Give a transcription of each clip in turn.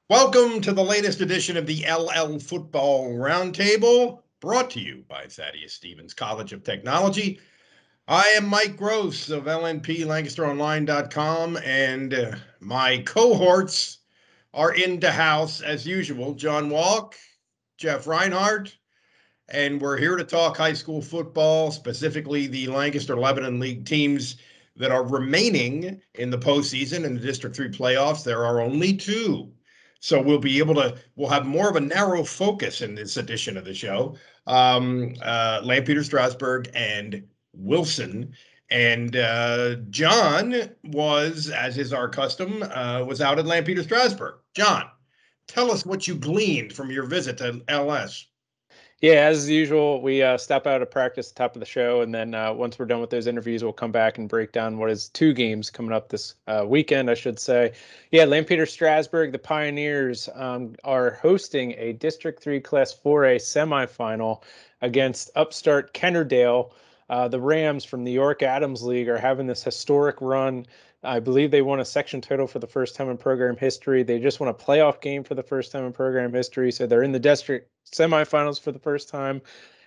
Welcome to the latest edition of the Football Roundtable, brought to you by Thaddeus Stevens College of Technology. I am Mike Gross of LNPLancasteronline.com, and my cohorts are in the house as usual. John Walk, Jeff Reinhardt, and we're here to talk high school football, specifically the Lancaster Lebanon League teams that are remaining in the postseason in the District 3 playoffs. There are only two. So we'll have more of a narrow focus in this edition of the show. Lampeter Strasburg and Wilson. And John was, as is our custom, was out at Lampeter Strasburg. John, tell us what you gleaned from your visit to LS. Yeah, as usual, we step out of practice at the top of the show, and then once we're done with those interviews, we'll come back and break down what is two games coming up this weekend, I should say. Yeah, Lampeter Strasburg, the Pioneers, are hosting a District 3 Class 4A semifinal against upstart Kennerdale. The Rams from the York Adams League are having this historic run. I believe they won a section title for the first time in program history. They just won a playoff game for the first time in program history. So they're in the district semifinals for the first time.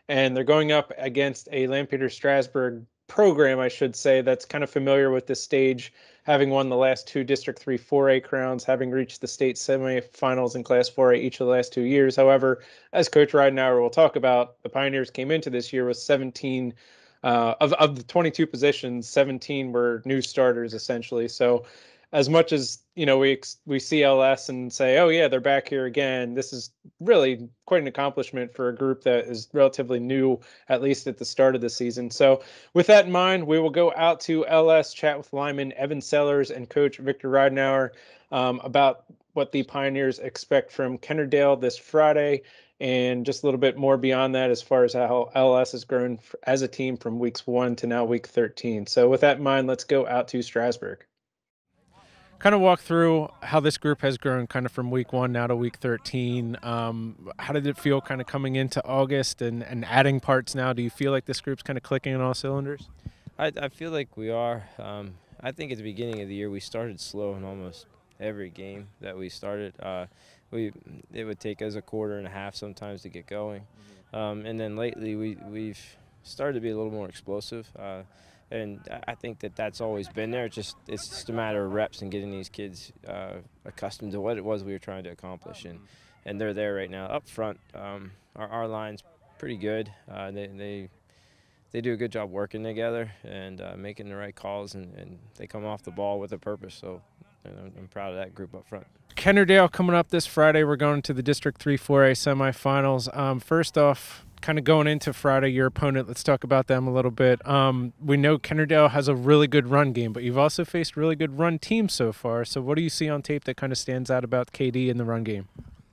And they're going up against a Lampeter Strasburg program, I should say, that's kind of familiar with this stage, having won the last two District 3 4A crowns, having reached the state semifinals in Class 4A each of the last 2 years. However, as Coach Ridenauer will talk about, the Pioneers came into this year with 17 of the 22 positions, 17 were new starters essentially. So as much as we see LS and say, oh yeah, they're back here again, this is really quite an accomplishment for a group that is relatively new, at least at the start of the season. So with that in mind, we will go out to LS, chat with lineman Evan Sellers and coach Victor Ridenauer about what the Pioneers expect from Kennerdale this Friday, and just a little bit more beyond that as far as how LS has grown as a team from weeks 1 to now week 13. So with that in mind, let's go out to Strasburg. Kind of walk through how this group has grown kind of from week 1 now to week 13. How did it feel kind of coming into August and adding parts now? Do you feel like this group's kind of clicking on all cylinders? I feel like we are. I think at the beginning of the year we started slow in almost every game that we started. It would take us a quarter and a half sometimes to get going, and then lately we've started to be a little more explosive, and I think that's always been there. It's just a matter of reps and getting these kids accustomed to what it was we were trying to accomplish, and they're there right now. Up front, our line's pretty good. They do a good job working together and making the right calls, and they come off the ball with a purpose. So I'm proud of that group up front. Kennerdale coming up this Friday. We're going to the District 3 4A semifinals. First off, kind of going into Friday, your opponent, let's talk about them a little bit. We know Kennerdale has a really good run game, but you've also faced really good run teams so far. So what do you see on tape that kind of stands out about KD in the run game?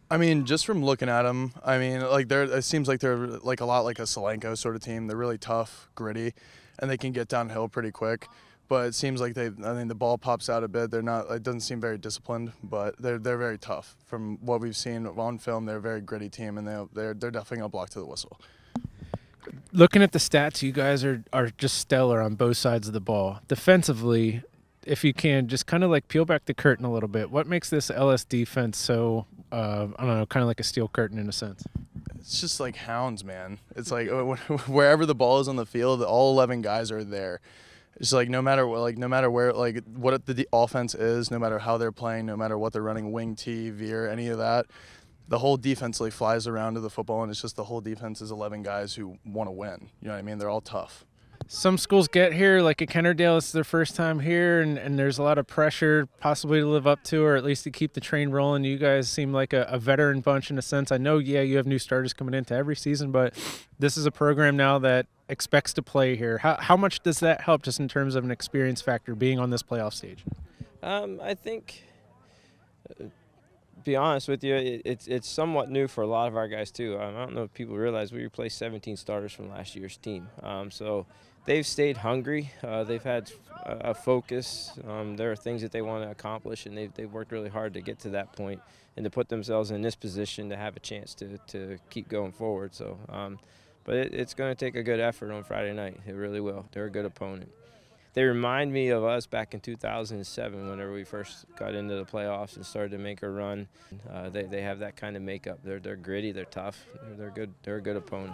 I mean, just from looking at them, I mean, like it seems like they're like a lot like a Solanco sort of team. They're really tough, gritty, and they can get downhill pretty quick. But it seems like the ball pops out a bit. They're not. It doesn't seem very disciplined, but they're very tough. From what we've seen on film, they're a very gritty team, and they're definitely gonna block to the whistle. Looking at the stats, you guys are just stellar on both sides of the ball. Defensively, if you can, just kind of like peel back the curtain a little bit. What makes this LS defense so, I don't know, kind of like a steel curtain in a sense? It's just like hounds, man. It's like wherever the ball is on the field, all 11 guys are there. It's like no matter where, like what the offense is, no matter how they're playing, no matter what they're running, wing T, veer, any of that, the whole defense like flies around to the football, and it's just the whole defense is 11 guys who want to win. You know what I mean? They're all tough. Some schools get here, like at Kennerdale, it's their first time here, and there's a lot of pressure possibly to live up to, or at least to keep the train rolling. You guys seem like a veteran bunch in a sense. I know, yeah, you have new starters coming into every season, but this is a program now that expects to play here. How much does that help just in terms of an experience factor being on this playoff stage? I think, to be honest with you, it's somewhat new for a lot of our guys too. I don't know if people realize we replaced 17 starters from last year's team. So they've stayed hungry. They've had a focus. There are things that they want to accomplish, and they've worked really hard to get to that point and to put themselves in this position to have a chance to keep going forward. So, but it's going to take a good effort on Friday night. It really will. They're a good opponent. they remind me of us back in 2007 whenever we first got into the playoffs and started to make a run. They have that kind of makeup. They're gritty, they're tough, they're good. They're a good opponent.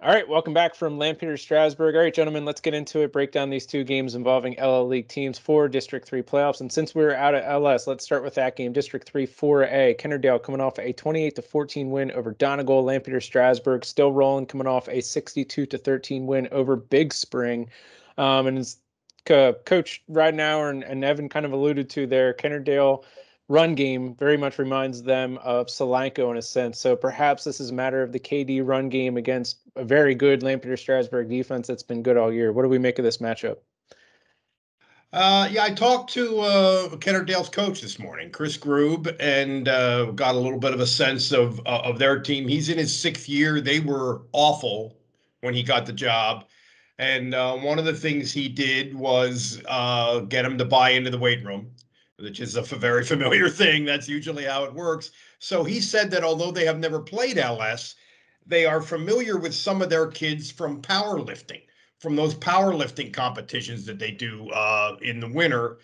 All right, welcome back from Lampeter Strasburg. All right, gentlemen, let's get into it. Break down these two games involving LL League teams for District 3 playoffs. And since we're out of LS, let's start with that game. District 3 4A. Kennerdale coming off a 28-14 win over Donegal. Lampeter Strasburg still rolling, coming off a 62-13 win over Big Spring. And as Coach Ridenauer and Evan kind of alluded to there, Kennerdale run game very much reminds them of Solanco in a sense. So perhaps this is a matter of the KD run game against a very good Lampeter Strasburg defense that's been good all year. What do we make of this matchup? Yeah, I talked to Kennerdale's coach this morning, Chris Grube, and got a little bit of a sense of their team. He's in his 6th year. They were awful when he got the job. And one of the things he did was get him to buy into the weight room, which is a very familiar thing. That's usually how it works. So he said that although they have never played LS, they are familiar with some of their kids from powerlifting, from those powerlifting competitions that they do in the winter.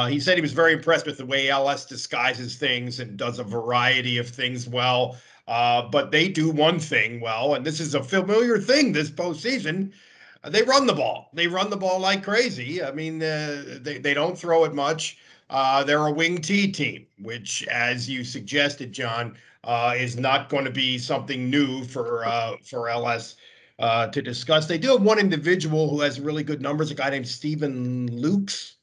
He said he was very impressed with the way LS disguises things and does a variety of things well. But they do one thing well, and this is a familiar thing this postseason. They run the ball. They run the ball like crazy. I mean, they don't throw it much. They're a wing T team, which, as you suggested, John, is not going to be something new for LS to discuss. They do have one individual who has really good numbers, a guy named Stephen Lukes,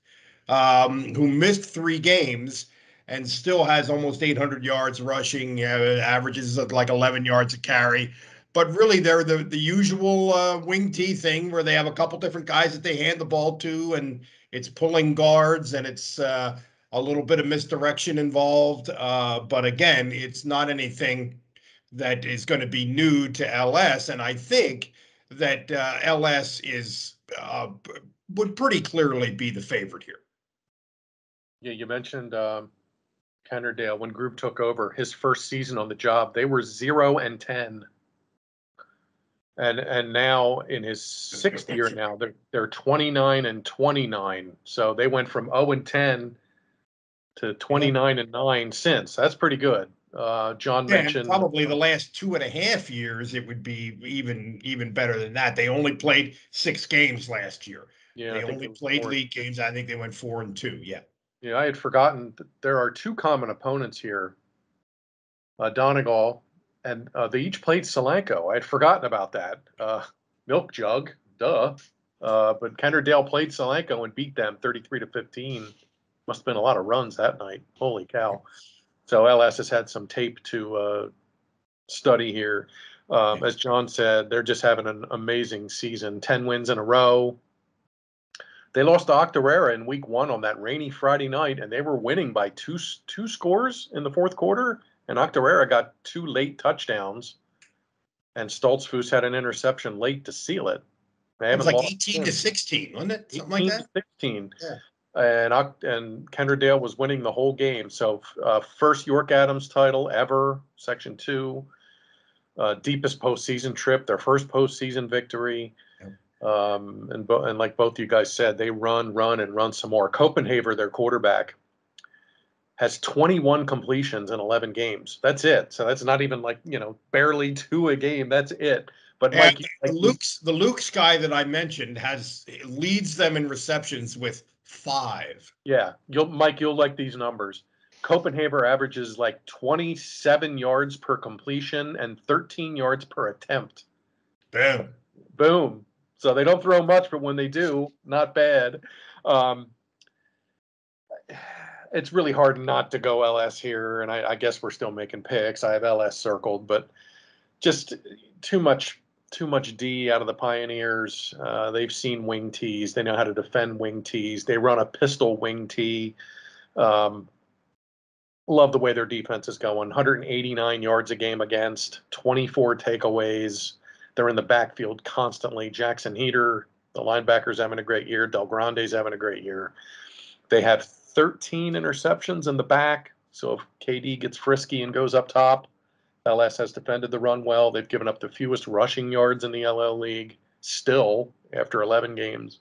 who missed 3 games and still has almost 800 yards rushing, averages like 11 yards a carry. But really, they're the usual wing T thing where they have a couple different guys that they hand the ball to, and it's pulling guards, and it's a little bit of misdirection involved. But again, it's not anything that is going to be new to LS. And I think that LS would pretty clearly be the favorite here. Yeah, you mentioned Kennerdale. When Grube took over his first season on the job, they were 0-10. And now in his 6th year now, they're 29-29. So they went from 0-10 to 29-9 since. That's pretty good. John mentioned probably the last 2.5 years it would be even better than that. They only played 6 games last year. Yeah, they only played league games. I think they went 4-2. Yeah. Yeah, I had forgotten that there are 2 common opponents here. Donegal. And they each played Solanco. I had forgotten about that. Milk Jug, duh. But Kennerdale played Solanco and beat them 33-15. Must have been a lot of runs that night. Holy cow. So LS has had some tape to study here. As John said, they're just having an amazing season. 10 wins in a row. They lost to Octorara in week 1 on that rainy Friday night, and they were winning by two scores in the 4th quarter. And Octorara got 2 late touchdowns, and Stoltzfus had an interception late to seal it. It was like 18-16, wasn't it? Something like that? 18-16. Yeah. And Kennerdale was winning the whole game. So first York Adams title ever, Section 2. Deepest postseason trip, their first postseason victory. Yeah. And like both you guys said, they run some more. Copenhaver, their quarterback, has 21 completions in 11 games. That's it. So that's not even barely 2 a game. That's it. But Mike, the Luke's guy that I mentioned leads them in receptions with 5. Yeah, you'll like these numbers. Copenhaver averages like 27 yards per completion and 13 yards per attempt. Boom. So they don't throw much, but when they do, not bad. It's really hard not to go LS here, and I guess we're still making picks. I have LS circled, but just too much D out of the Pioneers. They've seen wing Ts. They know how to defend wing Ts. They run a pistol wing T. Love the way their defense is going. 189 yards a game against, 24 takeaways. They're in the backfield constantly. Jackson Heater, the linebacker's having a great year. Del Grande's having a great year. They have 13 interceptions in the back. So if KD gets frisky and goes up top, LS has defended the run well. They've given up the fewest rushing yards in the LL League. still after 11 games.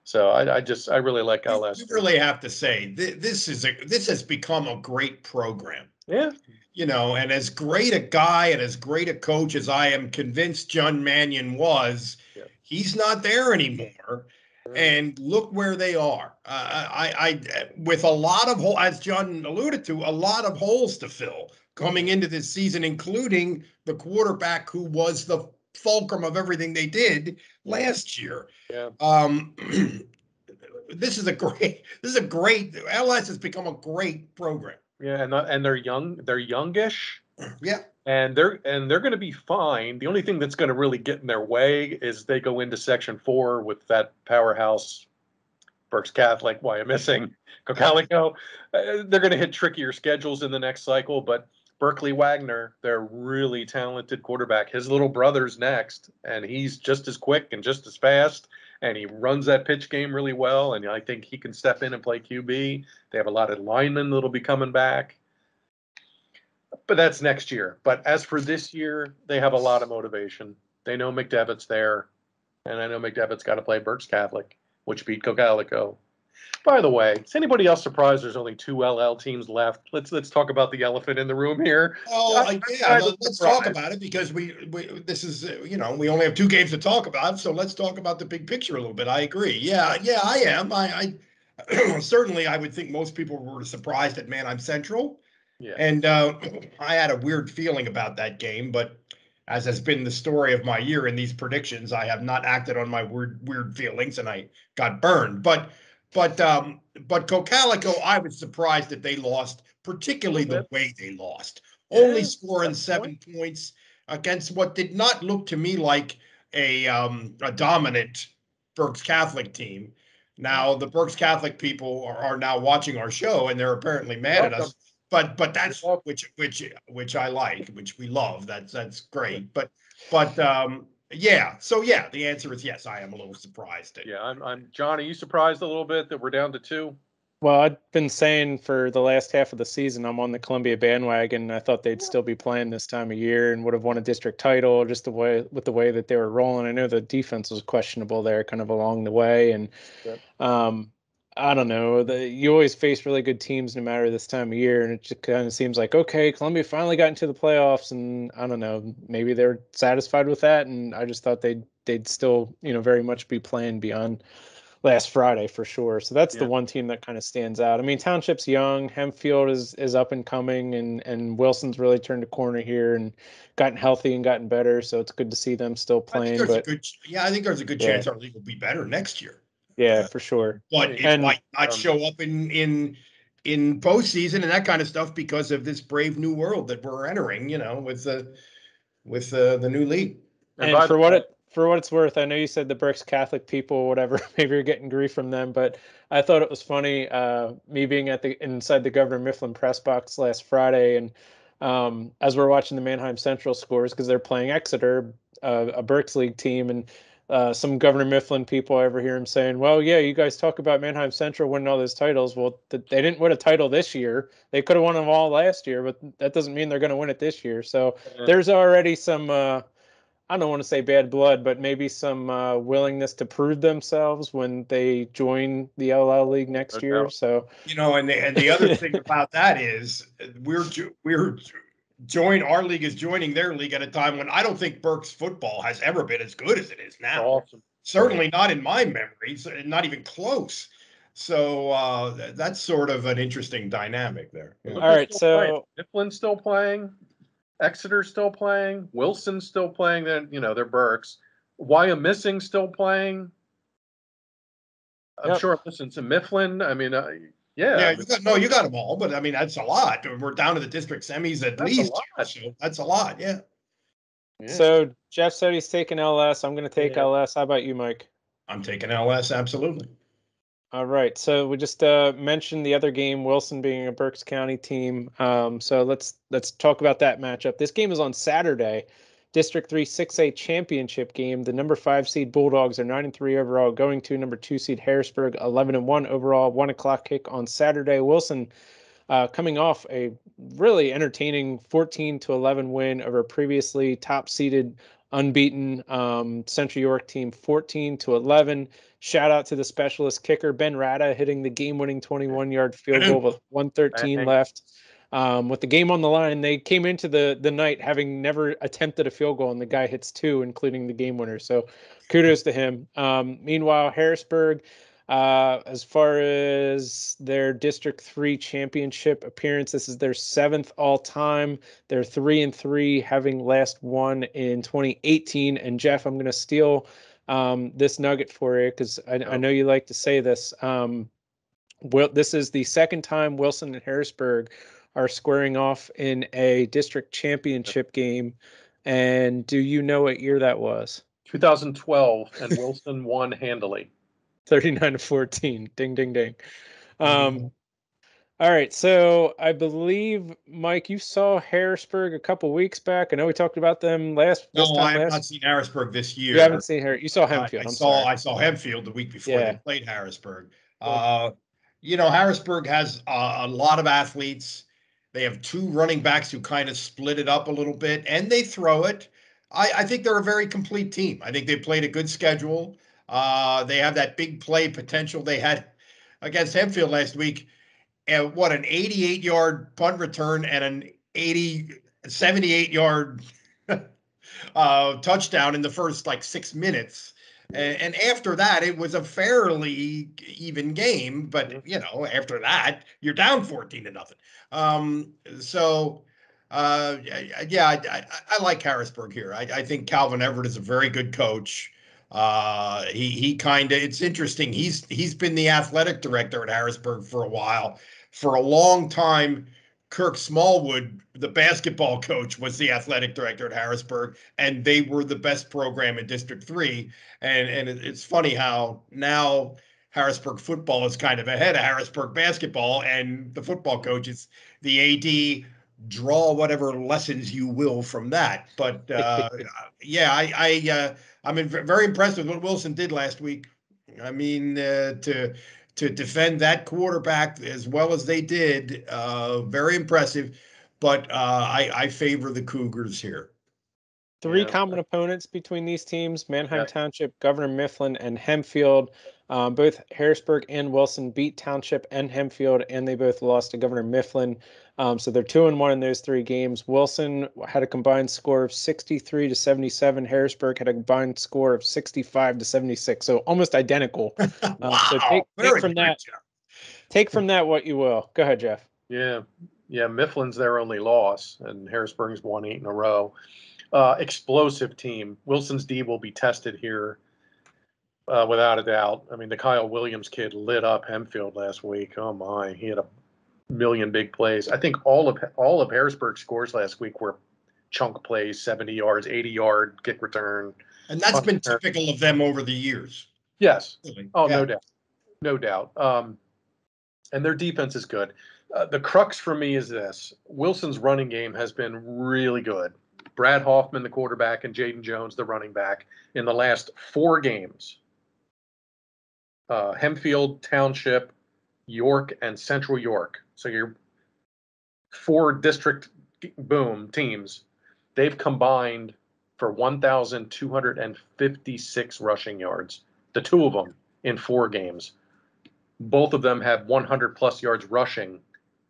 So I really like LS. You really have to say this has become a great program. Yeah. And as great a guy and as great a coach as I am convinced John Mannion was, he's not there anymore. And look where they are. I with a lot of as John alluded to, a lot of holes to fill coming into this season, including the quarterback who was the fulcrum of everything they did last year. Yeah. This is a great. LS has become a great program. Yeah, and they're young. They're youngish. Yeah. And they're going to be fine. The only thing that's going to really get in their way is they go into Section 4 with that powerhouse Berks Catholic. Why I'm missing Cocalico. They're going to hit trickier schedules in the next cycle, but Berkeley Wagner, their really talented quarterback, his little brother's next, and he's just as quick and just as fast, and he runs that pitch game really well, and I think he can step in and play QB. They have a lot of linemen that'll be coming back. But that's next year. But as for this year, they have a lot of motivation. They know McDevitt's there, and I know McDevitt's got to play Berks Catholic, which beat Cocalico. By the way, is anybody else surprised there's only 2 LL teams left? Let's talk about the elephant in the room here. Let's talk about it because we this is we only have 2 games to talk about, so let's talk about the big picture a little bit. I agree. Yeah, I am. I certainly I would think most people were surprised at Mannheim Central. Yeah. And I had a weird feeling about that game, but as has been the story of my year in these predictions, I have not acted on my weird feelings, and I got burned. But Cocalico, I was surprised that they lost, particularly the way they lost. Only scoring 7 points against what did not look to me like a dominant Berks Catholic team. Now the Berks Catholic people are now watching our show, and they're apparently mad at us. But that's which I like, which we love. That's great. But yeah. So yeah, the answer is yes. I am a little surprised. I'm John. Are you surprised a little bit that we're down to 2? Well, I've been saying for the last half of the season, I'm on the Columbia bandwagon. I thought they'd still be playing this time of year and would have won a district title just the way that they were rolling. I know the defense was questionable there kind of along the way. And I don't know. You always face really good teams no matter this time of year. And it just kind of seems like, okay, Columbia finally got into the playoffs. And I don't know, maybe they're satisfied with that. And I just thought they'd still, very much be playing beyond last Friday for sure. So that's the one team that kind of stands out. I mean, Township's young, Hempfield is up and coming, and Wilson's really turned a corner here and gotten healthy and gotten better. So it's good to see them still playing. I think there's a good chance our league will be better next year. Yeah, for sure. But it might not show up in postseason and that kind of stuff because of this brave new world that we're entering. With the new league. And for what it's worth, I know you said the Berks Catholic people, whatever, maybe you're getting grief from them, but I thought it was funny, me being inside the Governor Mifflin press box last Friday, and as we're watching the Mannheim Central scores, because they're playing Exeter, a Berks League team, and some Governor Mifflin people, I ever hear him saying, well, yeah, you guys talk about Mannheim Central winning all those titles. Well, they didn't win a title this year. They could have won them all last year, but that doesn't mean they're going to win it this year. So there's already some I don't want to say bad blood, but maybe some willingness to prove themselves when they join the LL League next year. So and the other thing about that is our league is joining their league at a time when I don't think Berks football has ever been as good as it is now. Awesome. Certainly not in my memories, not even close. So that's sort of an interesting dynamic there. Yeah. All right, so Mifflin's still playing. Exeter's still playing. Wilson's still playing. Then they're Berks. Wyomissing still playing. I'm sure I'm listening to Mifflin. I mean, yeah. You got them all, but I mean that's a lot. We're down to the district semis at least. So that's a lot. Yeah. So Jeff said he's taking LS. I'm going to take LS. How about you, Mike? I'm taking LS. Absolutely. All right, so we just mentioned the other game, Wilson being a Berks County team. So let's talk about that matchup. This game is on Saturday, District 3 6A championship game. The number 5 seed Bulldogs are 9-3 overall, going to number 2 seed Harrisburg 11-1 overall. 1:00 kick on Saturday. Wilson coming off a really entertaining 14-11 win over previously top seeded unbeaten Central York team 14-11. Shout out to the specialist kicker Ben Rada hitting the game-winning 21-yard field goal with 1:13 left. With the game on the line, they came into the night having never attempted a field goal, and the guy hits 2, including the game winner. So kudos to him. Meanwhile, Harrisburg, as far as their District 3 championship appearance, this is their 7th all-time. They're 3-3, having last won in 2018. And Jeff, I'm going to steal this nugget for you because I know you like to say this. This is the second time Wilson and Harrisburg are squaring off in a district championship game. And do you know what year that was? 2012, and Wilson won handily. 39-14. Ding, ding, ding. All right. So I believe, Mike, you saw Harrisburg a couple weeks back. I know we talked about them last. No, I have not seen Harrisburg this year. You haven't seen her. You saw Hempfield. I saw Hempfield the week before they played Harrisburg. Harrisburg has a lot of athletes. They have 2 running backs who kind of split it up a little bit, and they throw it. I think they're a very complete team. I think they played a good schedule. They have that big play potential they had against Hempfield last week. And an 88-yard punt return and an 78-yard touchdown in the first 6 minutes. And after that, it was a fairly even game. But, after that, you're down 14-0. I like Harrisburg here. I think Calvin Everett is a very good coach. It's interesting. He's been the athletic director at Harrisburg for a while. For a long time, Kirk Smallwood, the basketball coach, was the athletic director at Harrisburg, and they were the best program in District 3. And it's funny how now Harrisburg football is kind of ahead of Harrisburg basketball, and the football coach is the AD. Draw whatever lessons you will from that. But I'm very impressed with what Wilson did last week. I mean, to defend that quarterback as well as they did, very impressive. But I favor the Cougars here. 3 common opponents between these teams: Manheim Township, Governor Mifflin, and Hempfield. Both Harrisburg and Wilson beat Township and Hempfield, and they both lost to Governor Mifflin. So they're 2-1 in those 3 games. Wilson had a combined score of 63-77. Harrisburg had a combined score of 65-76. So almost identical. Wow. So take from that what you will. Go ahead, Jeff. Yeah. Mifflin's their only loss, and Harrisburg's won 8 in a row. Explosive team. Wilson's D will be tested here without a doubt. I mean, the Kyle Williams kid lit up Hempfield last week. Oh my, he had a million big plays. I think all of Harrisburg's scores last week were chunk plays, 70 yards, 80-yard kick return. And that's been typical of them over the years. Yes. Oh, yeah. No doubt. And their defense is good. The crux for me is this. Wilson's running game has been really good. Brad Hoffman, the quarterback, and Jaden Jones, the running back, in the last 4 games. Hempfield, Township, York, and Central York. So your 4 district teams, they've combined for 1,256 rushing yards. The 2 of them in 4 games. Both of them have 100-plus yards rushing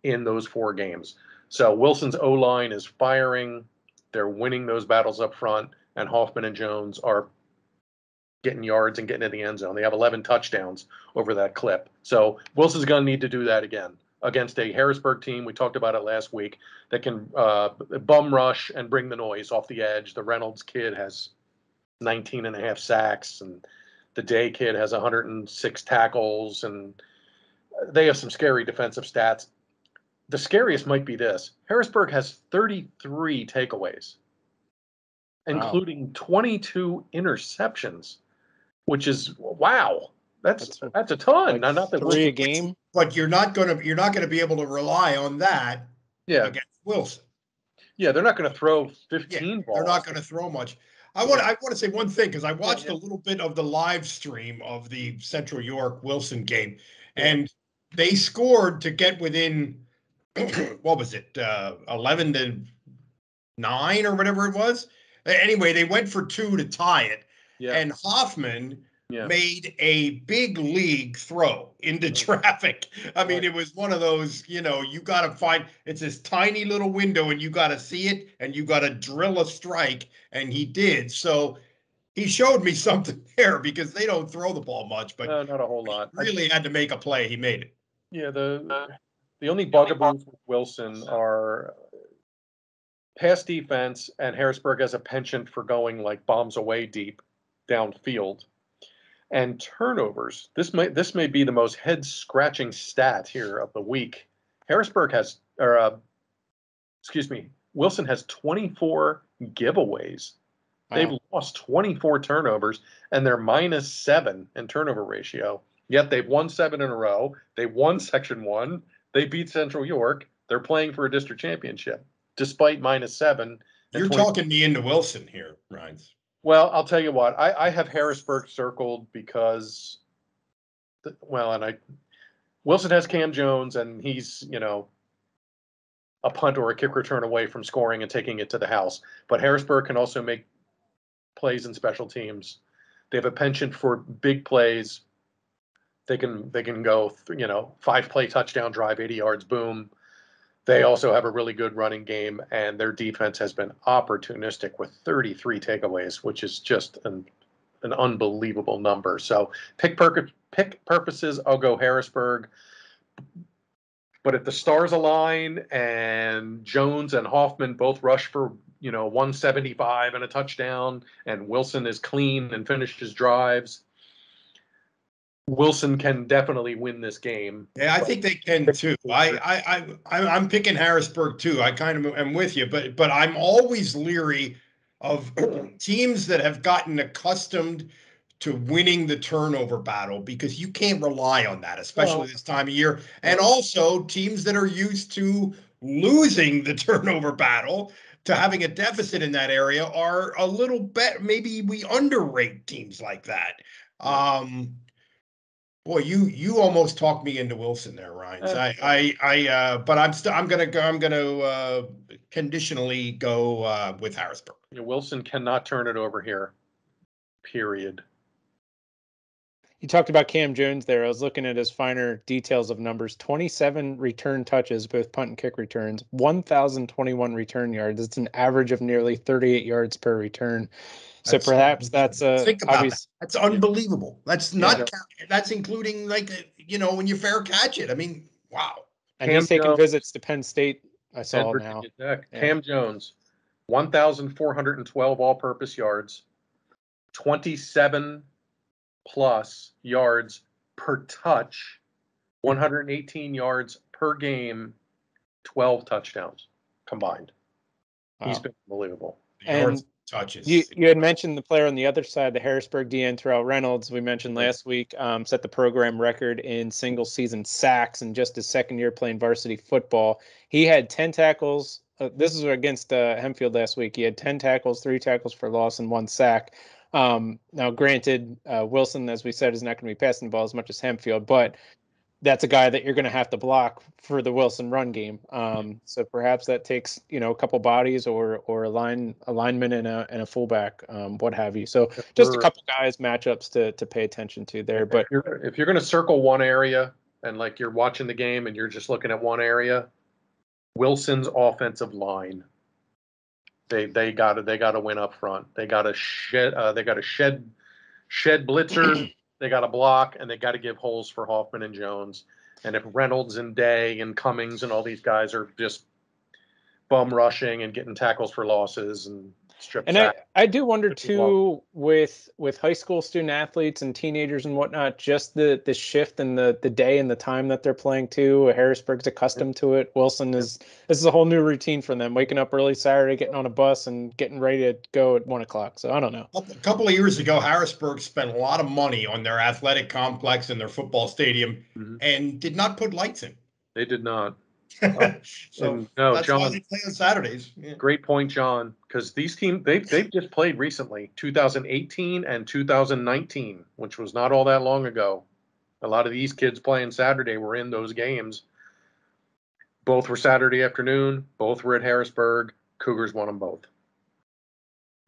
in those 4 games. So Wilson's O-line is firing. They're winning those battles up front, and Hoffman and Jones are getting yards and getting in the end zone. They have 11 touchdowns over that clip. So Wilson's going to need to do that again against a Harrisburg team. We talked about it last week that can bum rush and bring the noise off the edge. The Reynolds kid has 19 and a half sacks, and the Day kid has 106 tackles, and they have some scary defensive stats. The scariest might be this. Harrisburg has 33 takeaways, including 22 interceptions, which is wow. That's a ton. Like not that 3 a game. But you're not gonna be able to rely on that against Wilson. Yeah, they're not going to throw 15 balls. They're not going to throw much. I want to say one thing, because I watched a little bit of the live stream of the Central York Wilson game, and they scored to get within what was it, 11-9 or whatever it was, Anyway, they went for 2 to tie it, Yeah. and Hoffman Yeah. made a big league throw into traffic. I mean, it was one of those, you got to find, it's this tiny little window and you got to see it and you got to drill a strike. And he did. So he showed me something there because they don't throw the ball much, but No, not a whole lot. Really had to make a play. He made it. Yeah, the only bugaboos with Wilson are pass defense, and Harrisburg has a penchant for going like bombs away deep downfield, and turnovers. This may be the most head scratching stat here of the week. Harrisburg has, Wilson has 24 giveaways. Wow. They've lost 24 turnovers, and they're -7 in turnover ratio. Yet they've won 7 in a row. They won Section 1. They beat Central York. They're playing for a district championship, despite -7. You're talking me into Wilson here, Rhines. Well, I'll tell you what. I have Harrisburg circled because, Wilson has Cam Jones, and he's, a punt or a kick return away from scoring and taking it to the house. But Harrisburg can also make plays in special teams. They have a penchant for big plays. They can go, 5-play touchdown drive, 80 yards, boom. They also have a really good running game, and their defense has been opportunistic with 33 takeaways, which is just an unbelievable number. So pick purposes, I'll go Harrisburg. But if the stars align and Jones and Hoffman both rush for 175 and a touchdown, and Wilson is clean and finishes drives, Wilson can definitely win this game. Yeah, I think they can too. I'm picking Harrisburg too. I kind of am with you, but I'm always leery of teams that have gotten accustomed to winning the turnover battle because you can't rely on that, especially this time of year. And also teams that are used to losing the turnover battle, to having a deficit in that area, are a little bit, maybe we underrate teams like that. Boy, you almost talked me into Wilson there, Rhines. But I'm gonna conditionally go with Harrisburg. Wilson cannot turn it over here. Period. You talked about Cam Jones there. I was looking at his finer details of numbers. 27 return touches, both punt and kick returns, 1,021 return yards. It's an average of nearly 38 yards per return. So perhaps that's think about that. That's unbelievable. That's not that's including when you fair catch it. I mean, wow. And Cam he's taking Jones, visits to Penn State. I saw now. Cam Jones, 1,412 all-purpose yards, 27 plus yards per touch, 118 yards per game, 12 touchdowns combined. Wow. He's been unbelievable. And touches. You had mentioned the player on the other side, the Harrisburg DN, Terrell Reynolds, we mentioned last week, set the program record in single season sacks in just his second year playing varsity football. He had 10 tackles. This is against Hempfield last week. He had 10 tackles, 3 tackles for loss, and 1 sack. Now, granted, Wilson, as we said, is not going to be passing the ball as much as Hempfield, but that's a guy that you're going to have to block for the Wilson run game. So perhaps that takes, a couple bodies or a lineman and a fullback, what have you. So just a couple guys matchups to pay attention to there. But if you're going to circle one area and like you're watching the game and you're just looking at one area, Wilson's offensive line. They got to win up front. They got to shed blitzers. They got to block, and they got to give holes for Hoffman and Jones. And if Reynolds and Day and Cummings and all these guys are just bum rushing and getting tackles for losses and strip sacks. I do wonder too, with high school student athletes and teenagers and whatnot, just the shift in the day and the time that they're playing too. Harrisburg's accustomed to it. Wilson this is a whole new routine for them, waking up early Saturday, getting on a bus and getting ready to go at 1:00. So I don't know. A couple of years ago, Harrisburg spent a lot of money on their athletic complex and their football stadium and did not put lights in. They did not. So that's John, why they play on Saturdays. Yeah. Great point, John. Because these teams, they've just played recently, 2018 and 2019, which was not all that long ago. A lot of these kids playing Saturday were in those games. Both were Saturday afternoon. Both were at Harrisburg. Cougars won them both.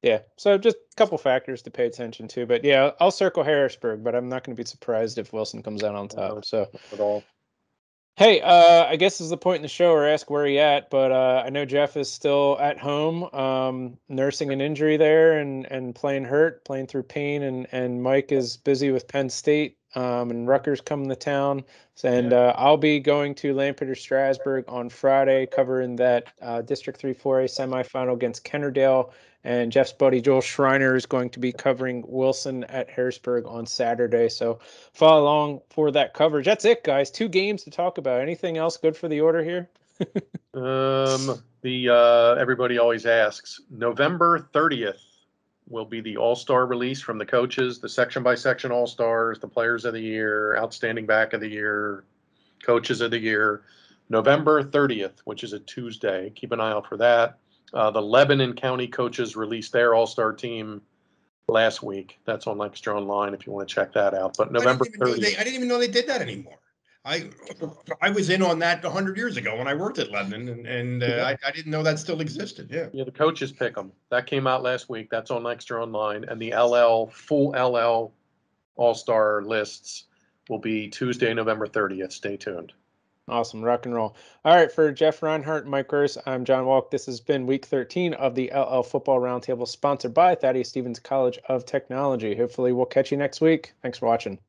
Yeah, so just a couple factors to pay attention to. But yeah, I'll circle Harrisburg, but I'm not going to be surprised if Wilson comes out on top. So At all. hey, I guess this is the point in the show where I ask where he at, but I know Jeff is still at home, nursing an injury there and playing hurt, playing through pain, and Mike is busy with Penn State, and Rutgers coming to town, and I'll be going to Lampeter Strasburg on Friday, covering that District 3 4A semifinal against Kennerdale, and Jeff's buddy Joel Schreiner is going to be covering Wilson at Harrisburg on Saturday, so follow along for that coverage. That's it, guys. 2 games to talk about. Anything else good for the order here? Everybody always asks. November 30th will be the All-Star release from the coaches, the section by section All-Stars, the Players of the Year, Outstanding Back of the Year, Coaches of the Year. November 30th, which is a Tuesday. Keep an eye out for that. The Lebanon County coaches released their All-Star team last week. That's on Lancaster Online if you want to check that out. But November 30th. I didn't even know they did that anymore. I was in on that 100 years ago when I worked at Lebanon, and I didn't know that still existed. Yeah. Yeah, the coaches pick them. That came out last week. That's on Lancaster Online. And the full LL All-Star lists will be Tuesday, November 30th. Stay tuned. Awesome. Rock and roll. All right. For Jeff Reinhardt, Mike Gross, I'm John Walk. This has been week 13 of the LL Football Roundtable, sponsored by Thaddeus Stevens College of Technology. Hopefully, we'll catch you next week. Thanks for watching.